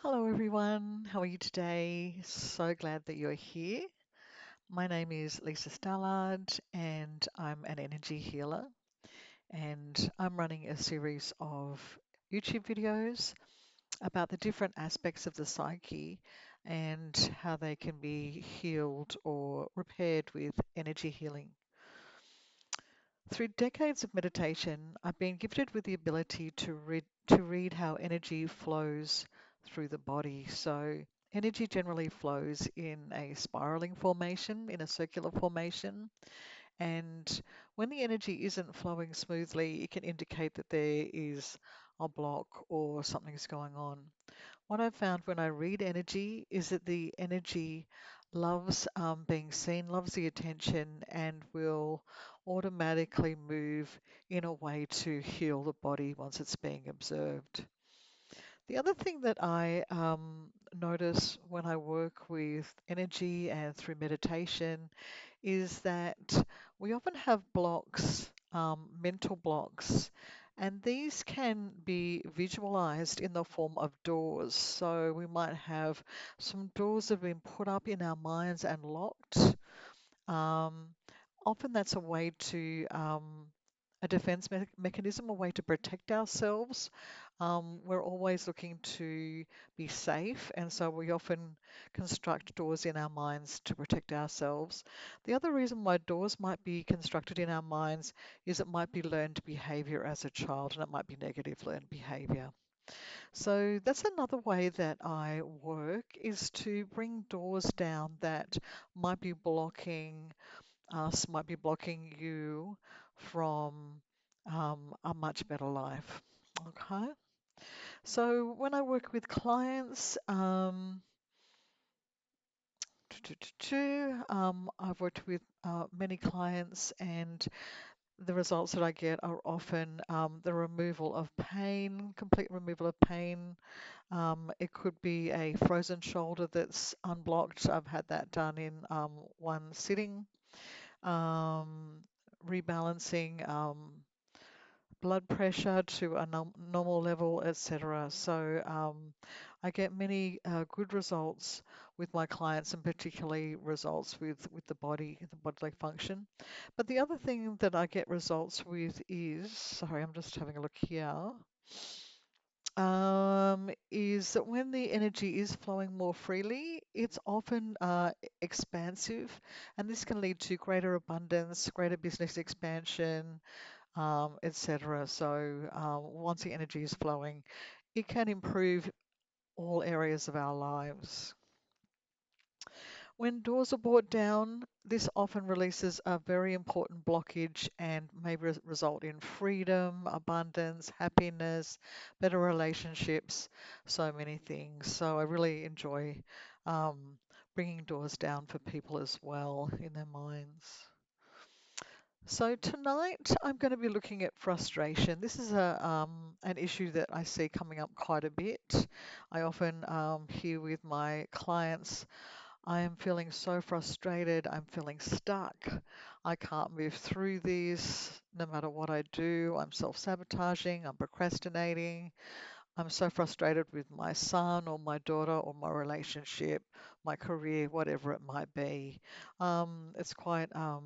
Hello, everyone. How are you today? So glad that you're here. My name is Lisa Stallard, and I'm an energy healer. And I'm running a series of YouTube videos about the different aspects of the psyche and how they can be healed or repaired with energy healing. Through decades of meditation, I've been gifted with the ability to read how energy flows through the body. So energy generally flows in a spiraling formation, in a circular formation. And when the energy isn't flowing smoothly, it can indicate that there is a block or something's going on. What I've found when I read energy is that the energy loves being seen, loves the attention, and will automatically move in a way to heal the body once it's being observed. The other thing that I notice when I work with energy and through meditation is that we often have blocks, mental blocks, and these can be visualized in the form of doors. So we might have some doors that have been put up in our minds and locked. Um, Often that's a way to a defense mechanism, a way to protect ourselves. We're always looking to be safe, and so we often construct doors in our minds to protect ourselves. The other reason why doors might be constructed in our minds is it might be learned behavior as a child, and it might be negative learned behavior. So that's another way that I work is to bring doors down that might be blocking us, might be blocking you from a much better life. Okay. So when I work with clients, I've worked with many clients, and the results that I get are often the removal of pain, complete removal of pain. It could be a frozen shoulder that's unblocked. I've had that done in one sitting. Um, Rebalancing blood pressure to a normal level, etc. So I get many good results with my clients, and particularly results with the bodily function. But the other thing that I get results with is, sorry, I'm just having a look here. Is that when the energy is flowing more freely, it's often expansive, and this can lead to greater abundance, greater business expansion, etc. So once the energy is flowing, it can improve all areas of our lives. When doors are brought down, this often releases a very important blockage and may result in freedom, abundance, happiness, better relationships, so many things. So I really enjoy um, bringing doors down for people as well in their minds. So tonight I'm going to be looking at frustration. This is an issue that I see coming up quite a bit. I often hear with my clients, I am feeling so frustrated. I'm feeling stuck. I can't move through this no matter what I do. I'm self-sabotaging. I'm procrastinating. I'm so frustrated with my son or my daughter or my relationship, my career, whatever it might be. It's quite a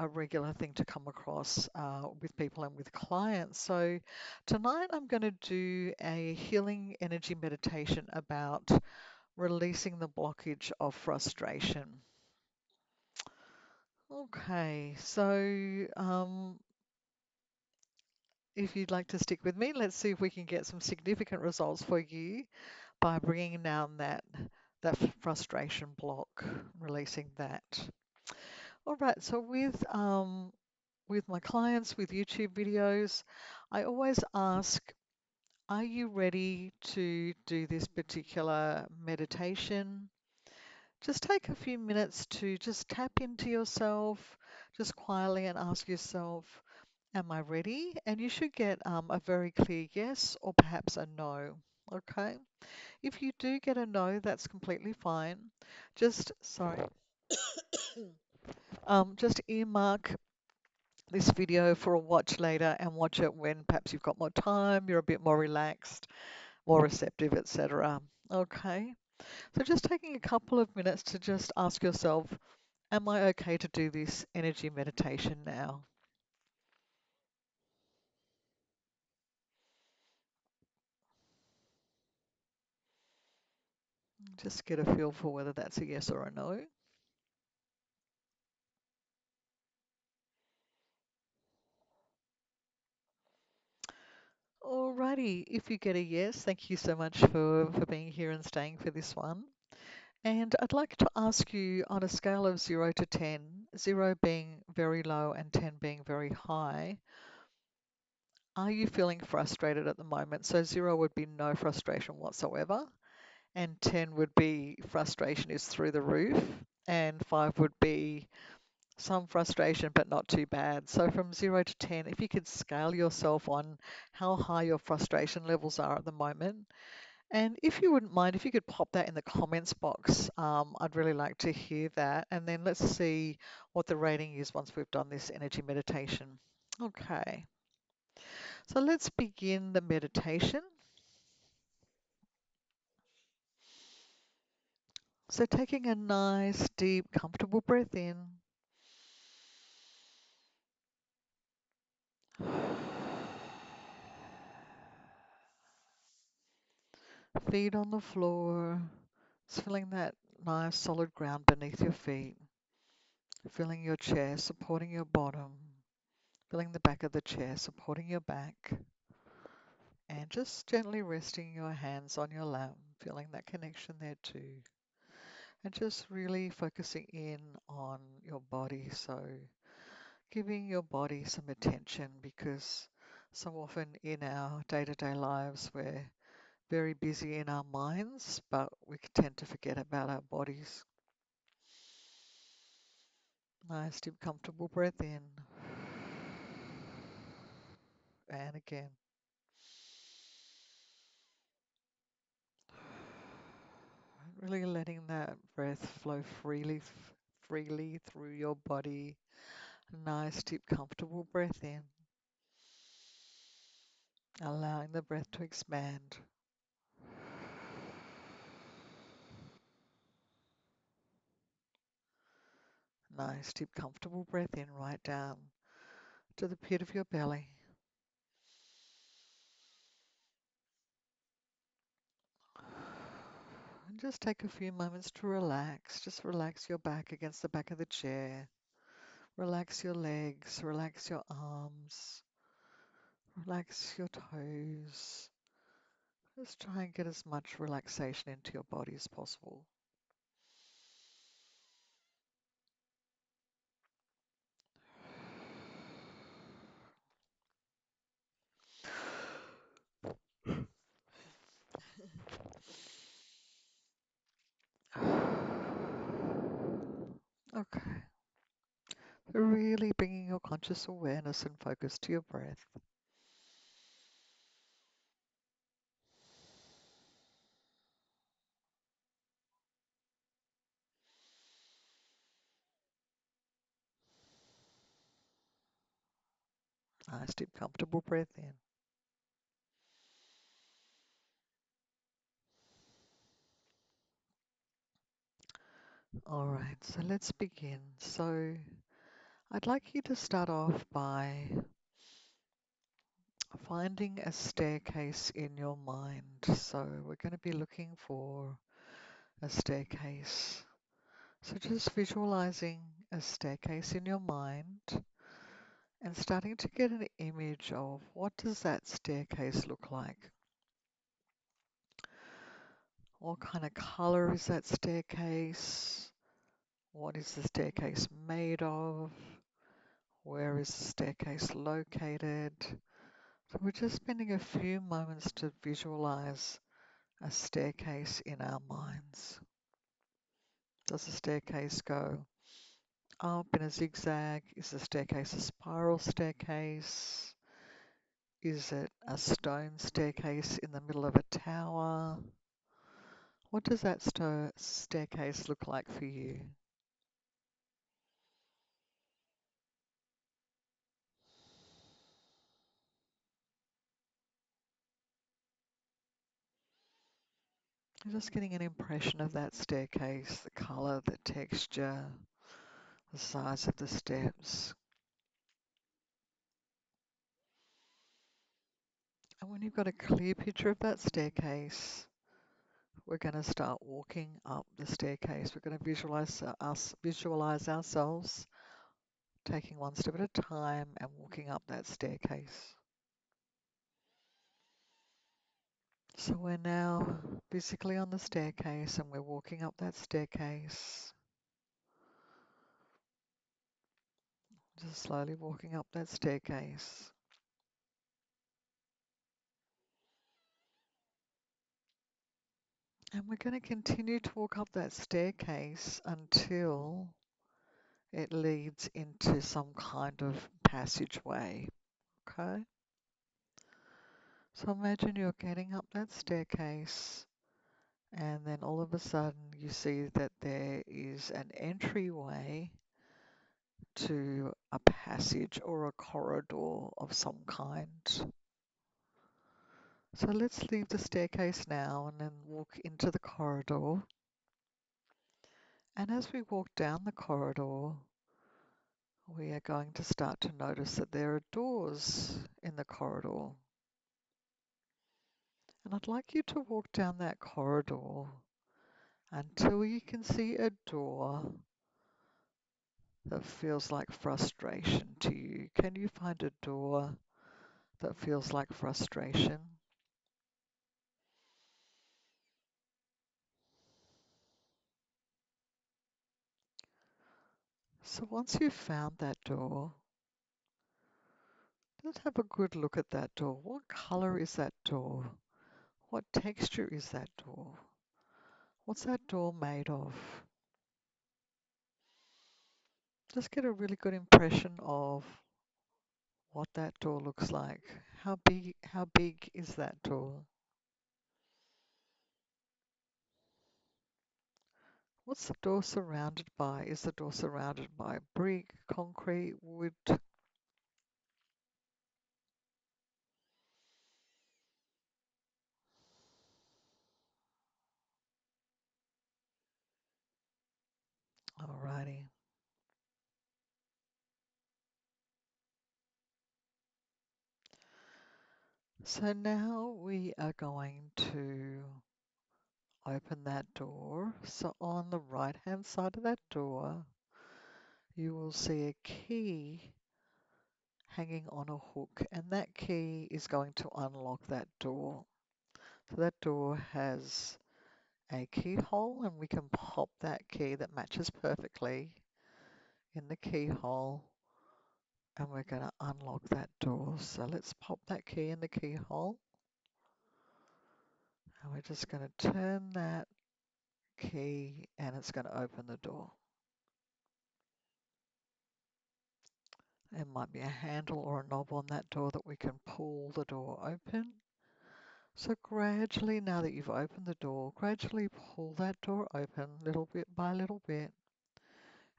regular thing to come across with people and with clients. So tonight I'm going to do a healing energy meditation about releasing the blockage of frustration. Okay, so if you'd like to stick with me, let's see if we can get some significant results for you by bringing down that frustration block, releasing that. All right, so with my clients, with YouTube videos, I always ask, are you ready to do this particular meditation? Just take a few minutes to just tap into yourself, just quietly, and ask yourself, am I ready? And you should get a very clear yes or perhaps a no. Okay. If you do get a no, that's completely fine. Sorry, just earmark this video for a watch later and watch it when perhaps you've got more time, you're a bit more relaxed. more receptive, etc. Okay, so just taking a couple of minutes to just ask yourself, am I okay to do this energy meditation now? Just get a feel for whether that's a yes or a no. Alrighty, if you get a yes, thank you so much for being here and staying for this one. And I'd like to ask you on a scale of 0 to 10, 0 being very low and 10 being very high, are you feeling frustrated at the moment? So 0 would be no frustration whatsoever, and 10 would be frustration is through the roof, and 5 would be some frustration but not too bad. So from 0 to 10, if you could scale yourself on how high your frustration levels are at the moment, and if you wouldn't mind, if you could pop that in the comments box, I'd really like to hear that. And then let's see what the rating is once we've done this energy meditation. Okay, so let's begin the meditation. So taking a nice, deep, comfortable breath in. Feet on the floor. Just feeling that nice, solid ground beneath your feet. Feeling your chair supporting your bottom. Feeling the back of the chair supporting your back. And just gently resting your hands on your lap, feeling that connection there too. And just really focusing in on your body. So giving your body some attention because so often in our day-to-day lives we're very busy in our minds, but we tend to forget about our bodies. Nice, deep, comfortable breath in. And again. Really letting that breath flow freely through your body. Nice, deep, comfortable breath in. Allowing the breath to expand. Nice, deep, comfortable breath in right down to the pit of your belly. And just take a few moments to relax. Just relax your back against the back of the chair. Relax your legs, relax your arms, relax your toes. Just try and get as much relaxation into your body as possible. Okay. Really bringing your conscious awareness and focus to your breath. Nice, deep, comfortable breath in. All right, so let's begin. So I'd like you to start off by finding a staircase in your mind. So we're going to be looking for a staircase. So just visualizing a staircase in your mind and starting to get an image of what does that staircase look like? What kind of color is that staircase? What is the staircase made of? Where is the staircase located? So we're just spending a few moments to visualize a staircase in our minds. Does the staircase go up in a zigzag? Is the staircase a spiral staircase? Is it a stone staircase in the middle of a tower? What does that staircase look like for you? Just getting an impression of that staircase, the color, the texture, the size of the steps. And when you've got a clear picture of that staircase, we're going to start walking up the staircase. We're going to visualize ourselves taking one step at a time and walking up that staircase. So we're now physically on the staircase and we're walking up that staircase. Just slowly walking up that staircase. And we're going to continue to walk up that staircase until it leads into some kind of passageway. Okay? So imagine you're getting up that staircase, and then all of a sudden you see that there is an entryway to a passage or a corridor of some kind. So let's leave the staircase now and then walk into the corridor. And as we walk down the corridor, we are going to start to notice that there are doors in the corridor. And I'd like you to walk down that corridor until you can see a door that feels like frustration to you. Can you find a door that feels like frustration? So once you've found that door, let's have a good look at that door. What color is that door? What texture is that door? What's that door made of? Just get a really good impression of what that door looks like. How big is that door? What's the door surrounded by? Is the door surrounded by brick, concrete, wood? Alrighty. So now we are going to open that door. So on the right hand side of that door, you will see a key hanging on a hook, and that key is going to unlock that door. So that door has a keyhole, and we can pop that key that matches perfectly in the keyhole, and we're going to unlock that door. So let's pop that key in the keyhole, and we're just going to turn that key and it's going to open the door. There might be a handle or a knob on that door that we can pull the door open. So gradually, now that you've opened the door, gradually pull that door open little bit by little bit,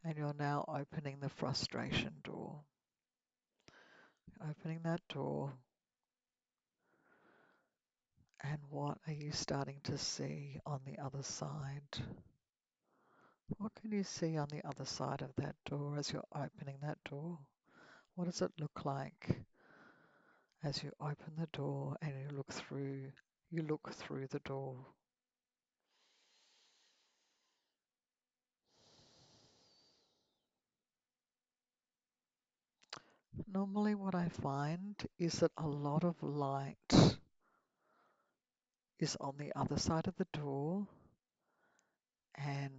and you're now opening the frustration door. Opening that door, and what are you starting to see on the other side? What can you see on the other side of that door as you're opening that door? What does it look like as you open the door and you look through the door? Normally what I find is that a lot of light is on the other side of the door, and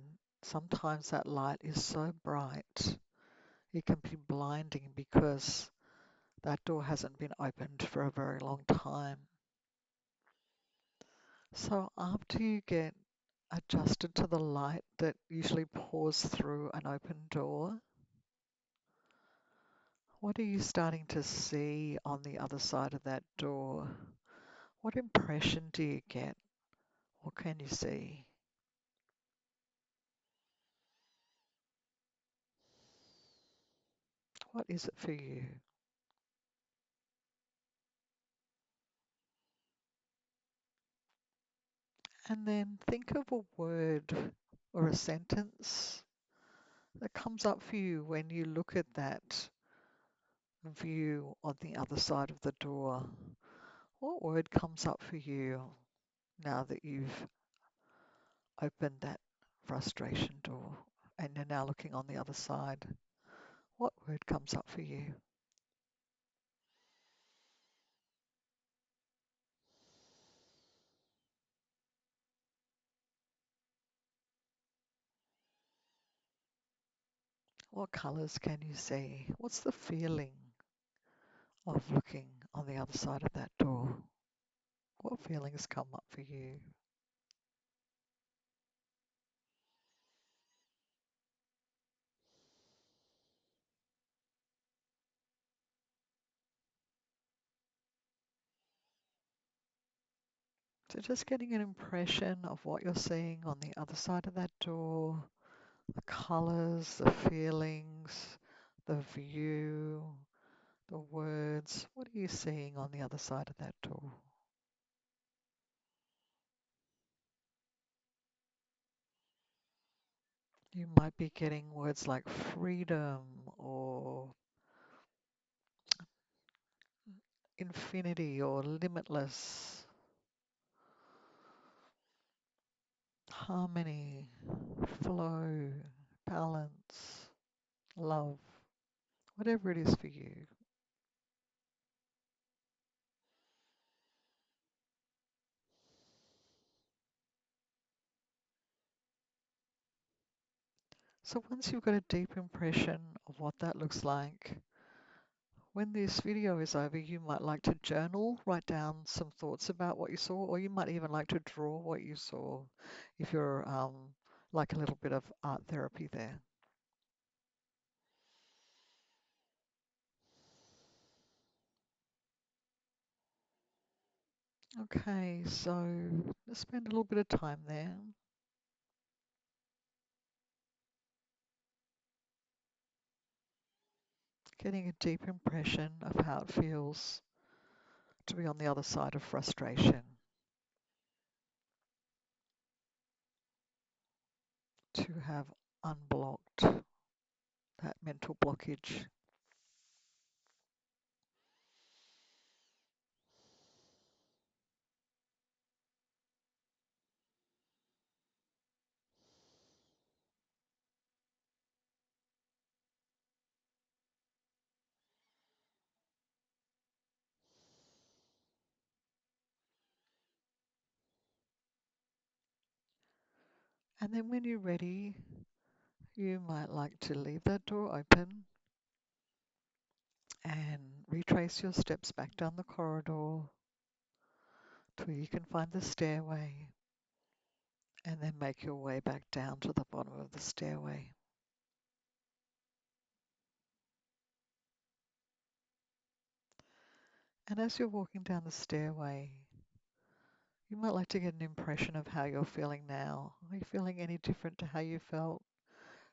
sometimes that light is so bright it can be blinding because that door hasn't been opened for a very long time. So after you get adjusted to the light that usually pours through an open door, what are you starting to see on the other side of that door? What impression do you get? What can you see? What is it for you? And then think of a word or a sentence that comes up for you when you look at that view on the other side of the door. What word comes up for you now that you've opened that frustration door and you're now looking on the other side? What word comes up for you? What colors can you see? What's the feeling of looking on the other side of that door? What feelings come up for you? So just getting an impression of what you're seeing on the other side of that door, the colors, the feelings, the view, the words. What are you seeing on the other side of that door? You might be getting words like freedom or infinity or limitless, harmony, flow, balance, love, whatever it is for you. So once you've got a deep impression of what that looks like, when this video is over, you might like to journal, write down some thoughts about what you saw, or you might even like to draw what you saw if you're like a little bit of art therapy there. Okay, so let's spend a little bit of time there, getting a deep impression of how it feels to be on the other side of frustration, to have unblocked that mental blockage. And then when you're ready, you might like to leave that door open and retrace your steps back down the corridor till you can find the stairway and then make your way back down to the bottom of the stairway. And as you're walking down the stairway, you might like to get an impression of how you're feeling now. Are you feeling any different to how you felt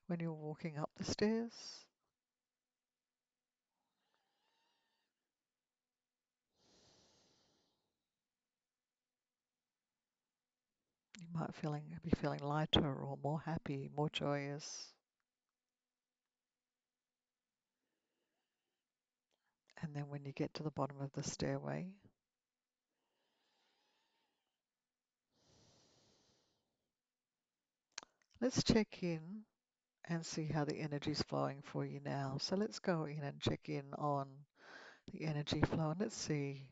when you were walking up the stairs? You might be feeling lighter or more happy, more joyous. And then when you get to the bottom of the stairway, let's check in and see how the energy is flowing for you now. So let's go in and check in on the energy flow and let's see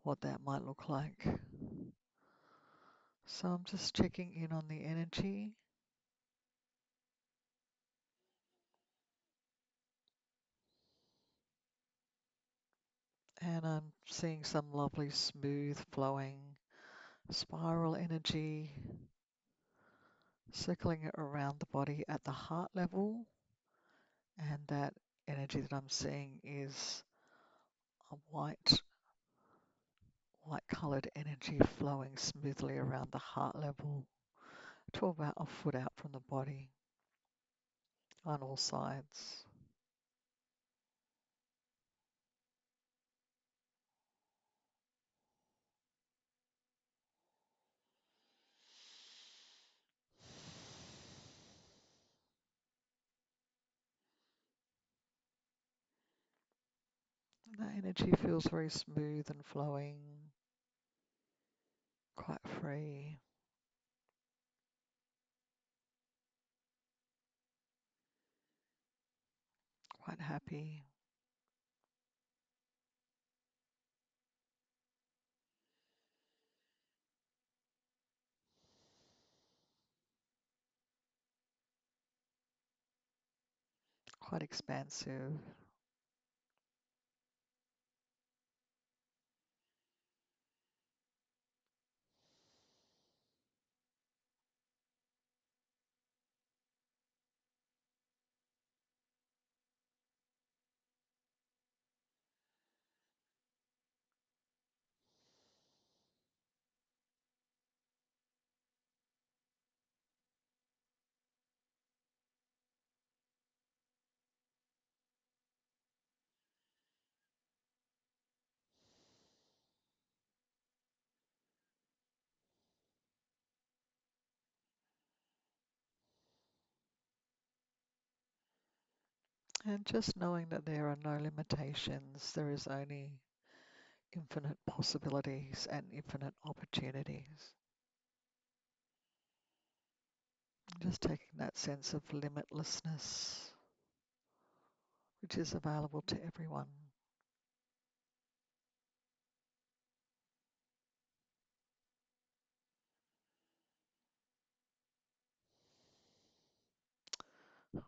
what that might look like. So I'm just checking in on the energy and I'm seeing some lovely smooth flowing spiral energy circling around the body at the heart level, and that energy that I'm seeing is a white colored energy flowing smoothly around the heart level to about a foot out from the body on all sides. The energy feels very smooth and flowing, quite free, quite happy, quite expansive. And just knowing that there are no limitations, there is only infinite possibilities and infinite opportunities. Just taking that sense of limitlessness, which is available to everyone.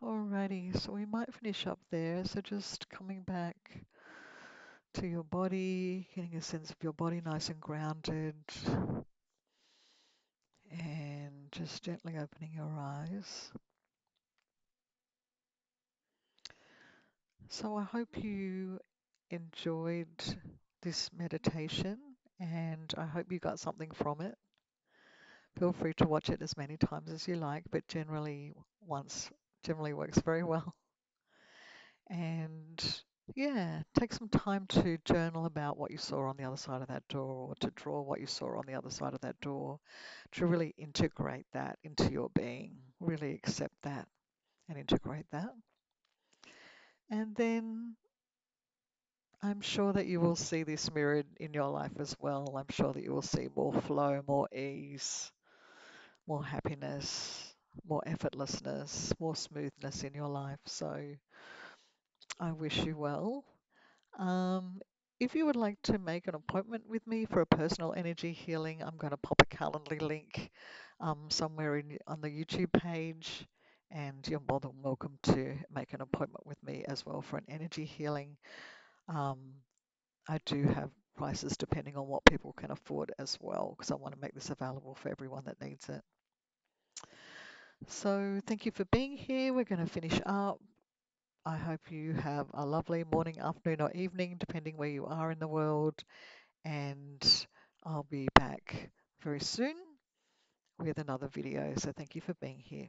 Alrighty, so we might finish up there. So just coming back to your body, getting a sense of your body nice and grounded, and just gently opening your eyes. So I hope you enjoyed this meditation and I hope you got something from it. Feel free to watch it as many times as you like, but once generally works very well. And yeah, take some time to journal about what you saw on the other side of that door or to draw what you saw on the other side of that door, to really integrate that into your being, really accept that and integrate that. And then I'm sure that you will see this mirrored in your life as well. I'm sure that you will see more flow, more ease, more happiness, more effortlessness, more smoothness in your life. So I wish you well. Um, if you would like to make an appointment with me for a personal energy healing, I'm going to pop a Calendly link somewhere on the YouTube page, and you're more than welcome to make an appointment with me as well for an energy healing. Um, I do have prices depending on what people can afford as well, because I want to make this available for everyone that needs it. So thank you for being here. We're going to finish up. I hope you have a lovely morning, afternoon, or evening, depending where you are in the world. And I'll be back very soon with another video. So thank you for being here.